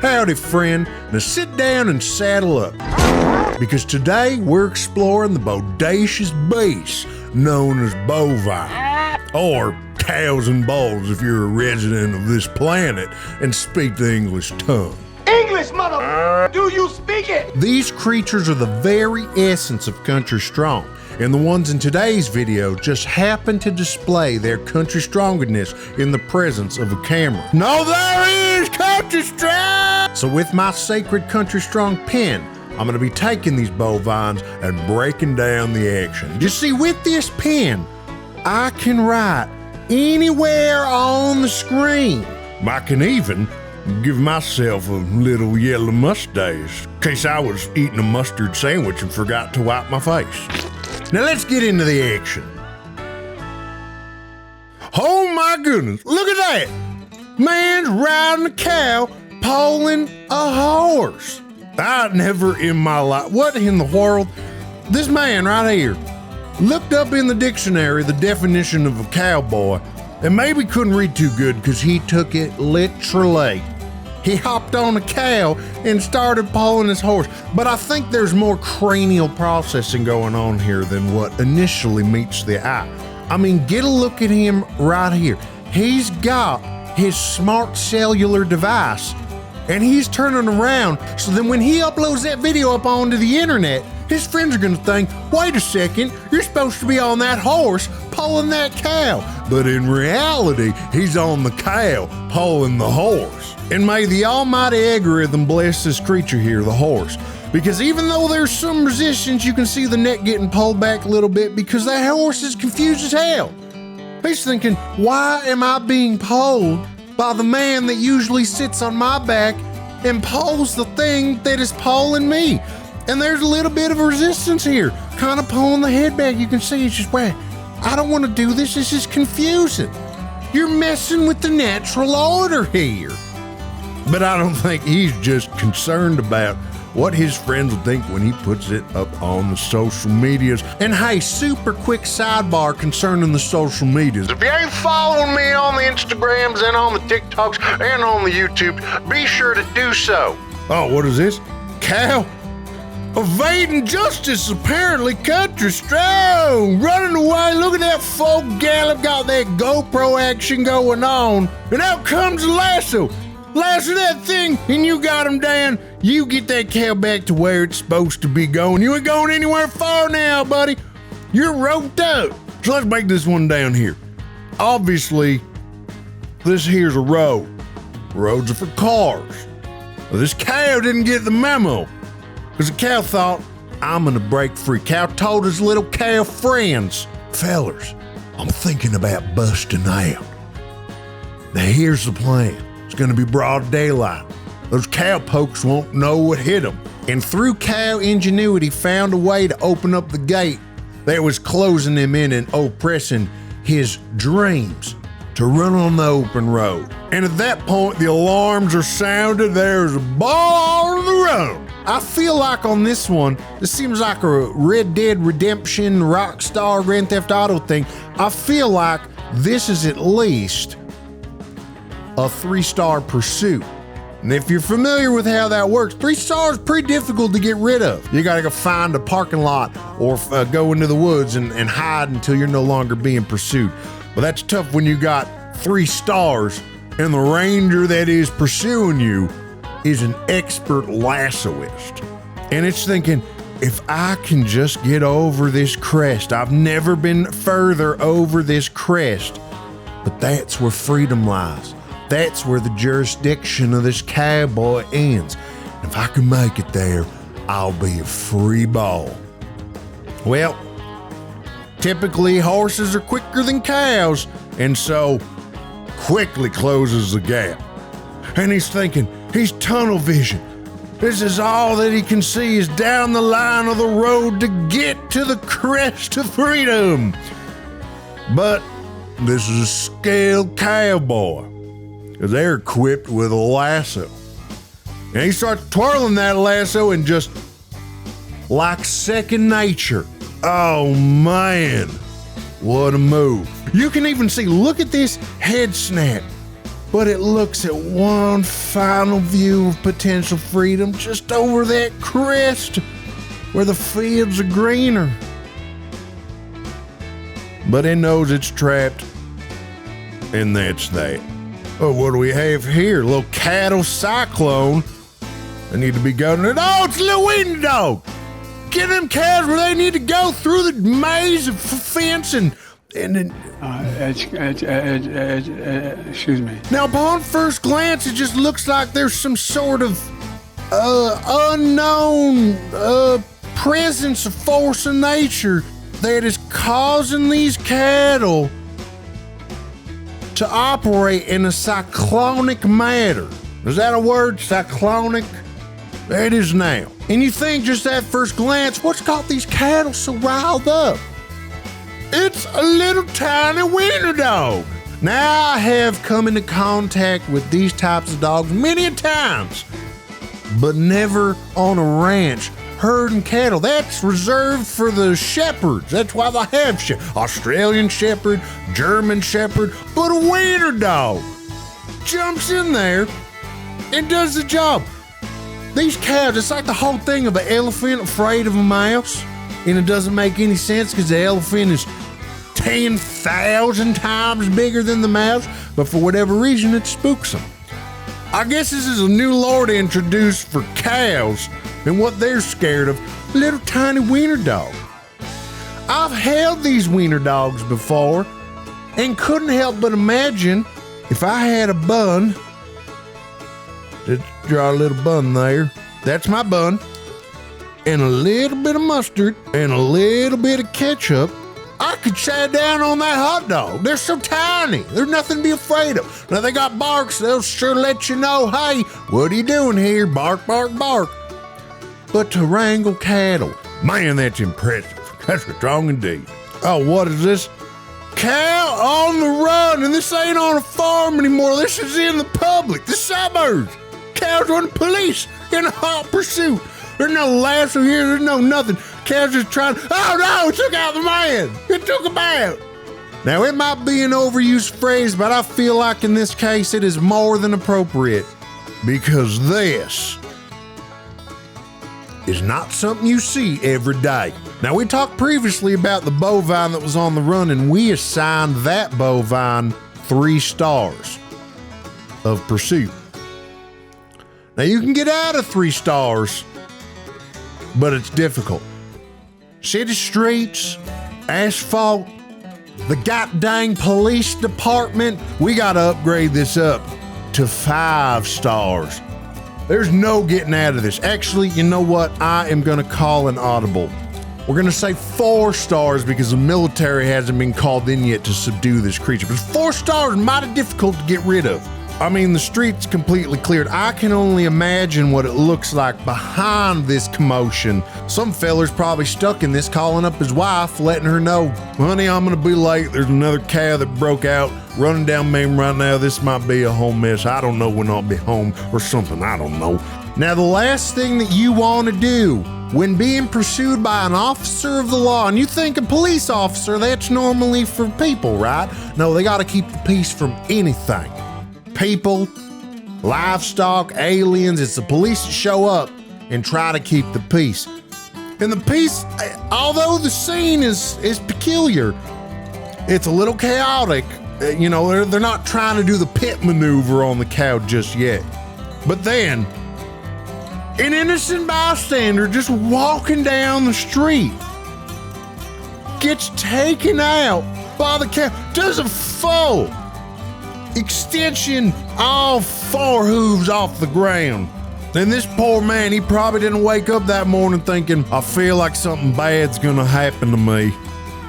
Howdy friend, now sit down and saddle up, because today we're exploring the bodacious beast known as bovine, or cows and bulls if you're a resident of this planet and speak the English tongue. English, mother! Do you speak it? These creatures are the very essence of country strong, and the ones in today's video just happen to display their country strongness in the presence of a camera. No, there is country strong! So with my sacred country strong pen, I'm gonna be taking these bovines and breaking down the action. You see, with this pen, I can write anywhere on the screen. I can even give myself a little yellow mustache in case I was eating a mustard sandwich and forgot to wipe my face. Now let's get into the action. Oh my goodness, look at that! Man's riding a cow, pulling a horse. I never in my life, what in the world? This man right here looked up in the dictionary the definition of a cowboy and maybe couldn't read too good because he took it literally. He hopped on a cow and started pulling his horse. But I think there's more cranial processing going on here than what initially meets the eye. I mean, get a look at him right here. He's got his smart cellular device and he's turning around. So then when he uploads that video up onto the internet, his friends are gonna think, wait a second, you're supposed to be on that horse pulling that cow. But in reality, he's on the cow pulling the horse. And may the almighty algorithm bless this creature here, the horse. Because even though there's some resistance, you can see the neck getting pulled back a little bit because that horse is confused as hell. He's thinking, why am I being pulled by the man that usually sits on my back and pulls the thing that is pulling me? And there's a little bit of resistance here, kind of pulling the head back. You can see it's just, wait, I don't want to do this. This is confusing. You're messing with the natural order here. But I don't think he's just concerned about what his friends will think when he puts it up on the social medias. And hey, super quick sidebar concerning the social medias. If you ain't following me on the Instagrams and on the TikToks and on the YouTube, be sure to do so. Oh, what is this? Cow? Evading justice, apparently country strong. Running away, look at that folk gallop, got that GoPro action going on. And out comes the lasso. Lasso that thing, and you got him down. You get that cow back to where it's supposed to be going. You ain't going anywhere far now, buddy. You're roped up. So let's break this one down here. Obviously, this here's a road. Roads are for cars. Well, this cow didn't get the memo. Because the cow thought, I'm gonna break free. Cow told his little cow friends, fellers, I'm thinking about busting out. Now here's the plan. It's gonna be broad daylight. Those cowpokes won't know what hit them. And through cow ingenuity, found a way to open up the gate that was closing him in and oppressing his dreams to run on the open road. And at that point, the alarms are sounded. There's a ball on the road. I feel like on this one, this seems like a Red Dead Redemption, Rockstar, Grand Theft Auto thing. I feel like this is at least a 3-star pursuit. And if you're familiar with how that works, 3 stars is pretty difficult to get rid of. You gotta go find a parking lot or go into the woods and hide until you're no longer being pursued. But that's tough when you got 3 stars and the ranger that is pursuing you is an expert lassoist. And it's thinking, if I can just get over this crest, I've never been further over this crest, but that's where freedom lies. That's where the jurisdiction of this cowboy ends. If I can make it there, I'll be a free ball. Well, typically horses are quicker than cows, and so quickly closes the gap. And he's thinking, he's tunnel vision. This is all that he can see is down the line of the road to get to the crest of freedom. But this is a scaled cowboy, because they're equipped with a lasso. And he starts twirling that lasso and just like second nature. Oh man, what a move. You can even see, look at this head snap. but it looks at one final view of potential freedom just over that crest where the fields are greener. But it knows it's trapped, and that's that. Oh, what do we have here? A little cattle cyclone. They need to be going. Oh, it's a little Wiener Dog. Get them cows where they need to go through the maze of fence and then. Excuse me. Now, upon first glance, it just looks like there's some sort of unknown presence of force of nature that is causing these cattle to operate in a cyclonic manner. Is that a word? Cyclonic? It is now. And you think just at first glance, what's got these cattle so riled up? It's a little tiny Wiener Dog. Now, I have come into contact with these types of dogs many a times, but never on a ranch herding cattle. That's reserved for the shepherds. That's why they have Australian shepherd, German shepherd, but a Wiener Dog jumps in there and does the job. These cows, it's like the whole thing of an elephant afraid of a mouse, and it doesn't make any sense because the elephant is 10,000 times bigger than the mouse, but for whatever reason, it spooks them. I guess this is a new lore to introduce for cows and what they're scared of, little tiny Wiener Dog. I've held these Wiener Dogs before and couldn't help but imagine if I had a bun. Just draw a little bun there. That's my bun. And a little bit of mustard and a little bit of ketchup. I could chow down on that hot dog. They're so tiny. There's nothing to be afraid of. Now they got barks. They'll sure let you know, hey, what are you doing here? Bark, bark, bark. But to wrangle cattle, man, that's impressive. That's strong indeed. Oh, what is this? Cow on the run, and this ain't on a farm anymore. This is in the public, the suburbs. Cows run police in a hot pursuit. There's no lasso here, there's no nothing. Cows just trying, oh no, it took out the man. It took him out. Now, it might be an overused phrase, but I feel like in this case it is more than appropriate, because this is not something you see every day. Now, we talked previously about the bovine that was on the run, and we assigned that bovine 3 stars of pursuit. Now, you can get out of 3 stars, but it's difficult. City streets, asphalt, the goddamn police department, we gotta upgrade this up to 5 stars. There's no getting out of this. Actually, you know what? I am gonna call an audible. We're gonna say 4 stars because the military hasn't been called in yet to subdue this creature. But 4 stars is mighty difficult to get rid of. I mean, the street's completely cleared. I can only imagine what it looks like behind this commotion. Some feller's probably stuck in this, calling up his wife, letting her know, honey, I'm gonna be late. There's another cow that broke out running down Main right now. This might be a whole mess. I don't know when I'll be home or something. I don't know. Now, the last thing that you want to do when being pursued by an officer of the law, and you think a police officer, that's normally for people, right? No, they got to keep the peace from anything. People, livestock, aliens, it's the police that show up and try to keep the peace. And the peace, although the scene is peculiar, it's a little chaotic. You know, they're not trying to do the pit maneuver on the cow just yet. But then, an innocent bystander just walking down the street gets taken out by the cow, does a full extension, all 4 hooves off the ground. And this poor man, he probably didn't wake up that morning thinking, I feel like something bad's gonna happen to me.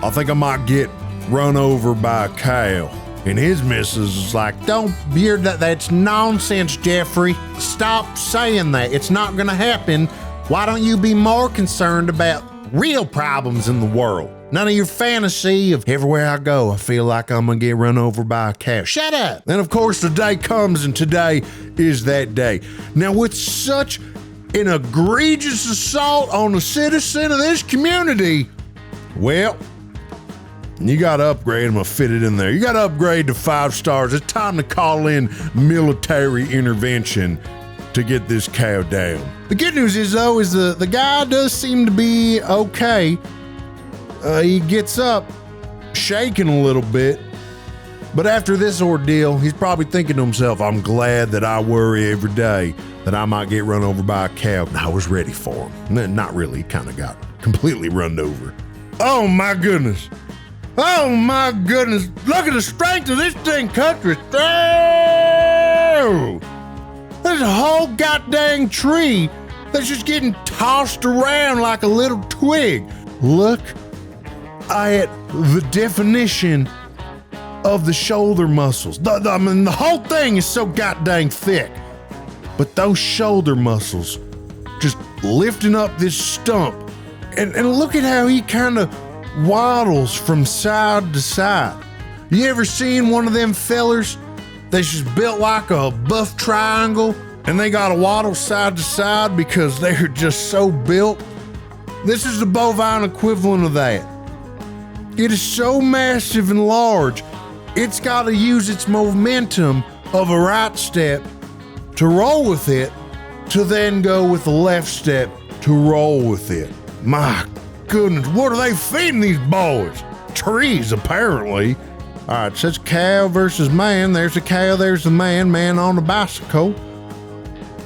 I think I might get run over by a cow. And his missus is like, that's nonsense, Jeffrey. Stop saying that. It's not gonna happen. Why don't you be more concerned about real problems in the world? None of your fantasy of everywhere I go, I feel like I'm gonna get run over by a cow. Shut up. Then, of course, the day comes, and today is that day. Now, with such an egregious assault on a citizen of this community, well, You got to upgrade. I'm going to fit it in there. You got to upgrade to 5 stars. It's time to call in military intervention to get this cow down. The good news is, though, is the guy does seem to be okay. He gets up, shaking a little bit. But after this ordeal, he's probably thinking to himself, I'm glad that I worry every day that I might get run over by a cow. And I was ready for him. Not really. He kind of got completely run over. Oh, my goodness. Oh, my goodness. Look at the strength of this thing, country. Oh! There's a whole goddamn tree that's just getting tossed around like a little twig. Look at the definition of the shoulder muscles. I mean, the whole thing is so goddamn thick. But those shoulder muscles just lifting up this stump. And look at how he kind of waddles from side to side. You ever seen one of them fellers that's just built like a buff triangle and they got to waddle side to side because they're just so built? This is the bovine equivalent of that. It is so massive and large, it's got to use its momentum of a right step to roll with it, to then go with the left step to roll with it. My goodness, what are they feeding these boys? Trees, apparently. All right, it says cow versus man. There's the cow, there's the man on the bicycle.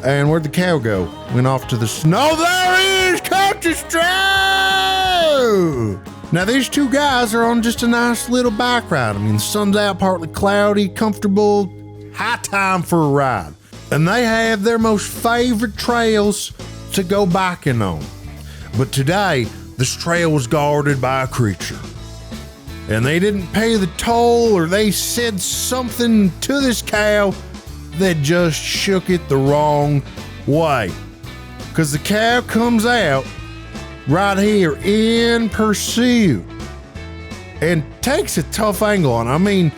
And where'd the cow go? Went off to the snow. There he is, Country Stroh! Now, these two guys are on just a nice little bike ride. I mean, the sun's out, partly cloudy, comfortable, high time for a ride. And they have their most favorite trails to go biking on. But today, this trail was guarded by a creature. And they didn't pay the toll, or they said something to this cow that just shook it the wrong way. Because the cow comes out right here in pursuit and takes a tough angle on. I mean,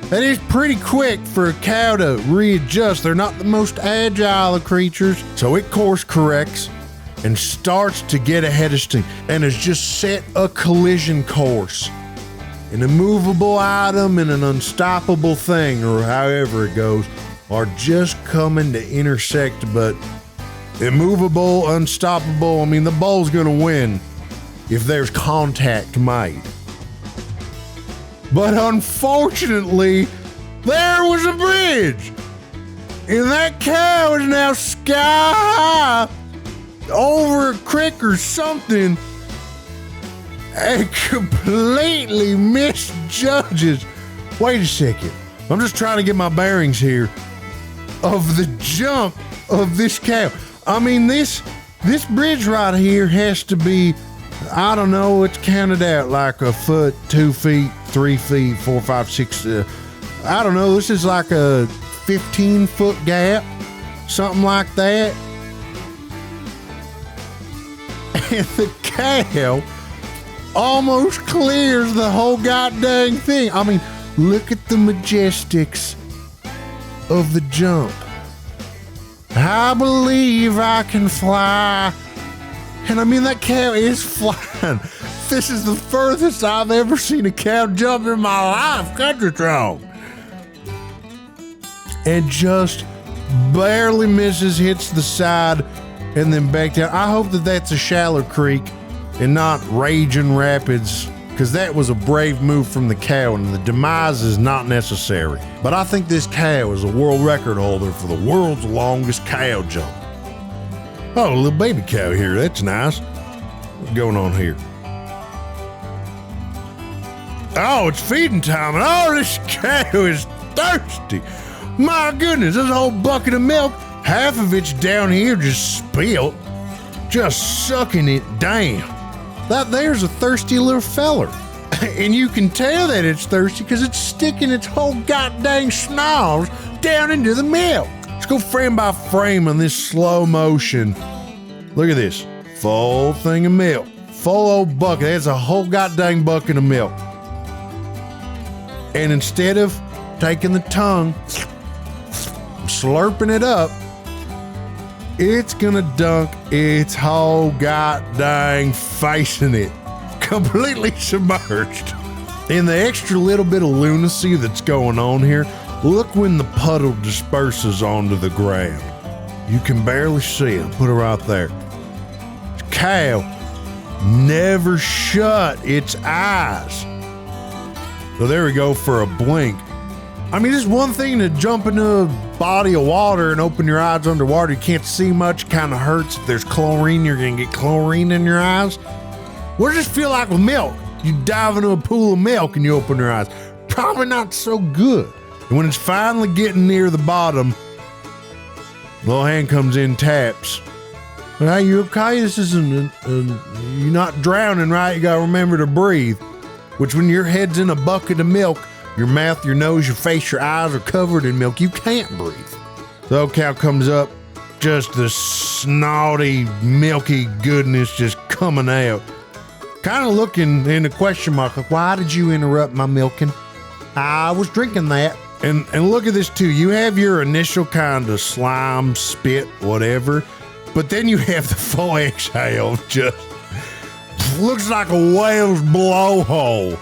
that is pretty quick for a cow to readjust. They're not the most agile of creatures. So it course corrects and starts to get ahead of steam and has just set a collision course. An immovable item and an unstoppable thing, or however it goes, are just coming to intersect, but immovable, unstoppable, I mean, the bull's gonna win if there's contact made. But unfortunately, there was a bridge, and that cow is now sky high over a creek or something and completely misjudges. Wait a second. I'm just trying to get my bearings here of the jump of this cow. I mean, this bridge right here has to be, I don't know, it's counted out like a foot, 2 feet, 3 feet, 4, 5, 6. I don't know. This is like a 15-foot gap, something like that. And the cow almost clears the whole goddamn thing. I mean, look at the majestics of the jump. I believe I can fly. And I mean, that cow is flying. This is the furthest I've ever seen a cow jump in my life, Country Stroh. And just barely misses, hits the side, and then back down. I hope that that's a shallow creek and not raging rapids, because that was a brave move from the cow, and the demise is not necessary. But I think this cow is a world record holder for the world's longest cow jump. Oh, a little baby cow here. That's nice. What's going on here? Oh, it's feeding time, and oh, this cow is thirsty. My goodness, this whole bucket of milk, half of it's down here just spilled, just sucking it down. That there's a thirsty little feller. And you can tell that it's thirsty because it's sticking its whole goddamn snarls down into the milk. Let's go frame by frame on this slow motion. Look at this. Full thing of milk. Full old bucket. That's a whole goddamn bucket of milk. And instead of taking the tongue, slurping it up, it's gonna dunk its whole goddamn face in it. Completely submerged. And the extra little bit of lunacy that's going on here, look when the puddle disperses onto the ground. You can barely see it. Put it right there. The cow never shut its eyes. So there we go for a blink. I mean, it's one thing to jump into a body of water and open your eyes underwater. You can't see much, kind of hurts. If there's chlorine, you're going to get chlorine in your eyes. What does it feel like with milk? You dive into a pool of milk and you open your eyes. Probably not so good. And when it's finally getting near the bottom, little hand comes in, taps. Hey, you okay? This isn't, you're not drowning, right? You got to remember to breathe. Which when your head's in a bucket of milk, your mouth, your nose, your face, your eyes are covered in milk. You can't breathe. The old cow comes up, just the snotty, milky goodness just coming out. Kind of looking in a question mark, like, why did you interrupt my milking? I was drinking that. And look at this too. You have your initial kind of slime, spit, whatever, but then you have the full exhale. Just looks like a whale's blowhole,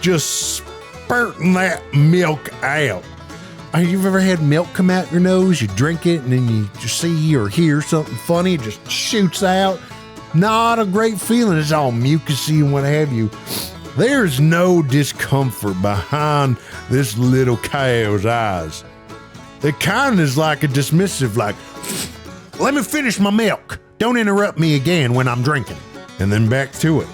just spurting that milk out. You've ever had milk come out your nose? You drink it and then you just see or hear something funny, it just shoots out. Not a great feeling. It's all mucusy and what have you. There's no discomfort behind this little cow's eyes. It kind of is like a dismissive, like, let me finish my milk. Don't interrupt me again when I'm drinking. And then back to it.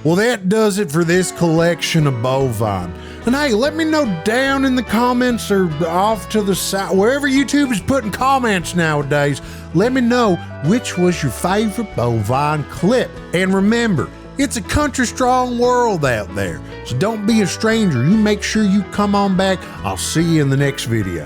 Well, that does it for this collection of bovine. And hey, let me know down in the comments or off to the side, wherever YouTube is putting comments nowadays, let me know which was your favorite bovine clip. And remember, it's a country strong world out there. So don't be a stranger. You make sure you come on back. I'll see you in the next video.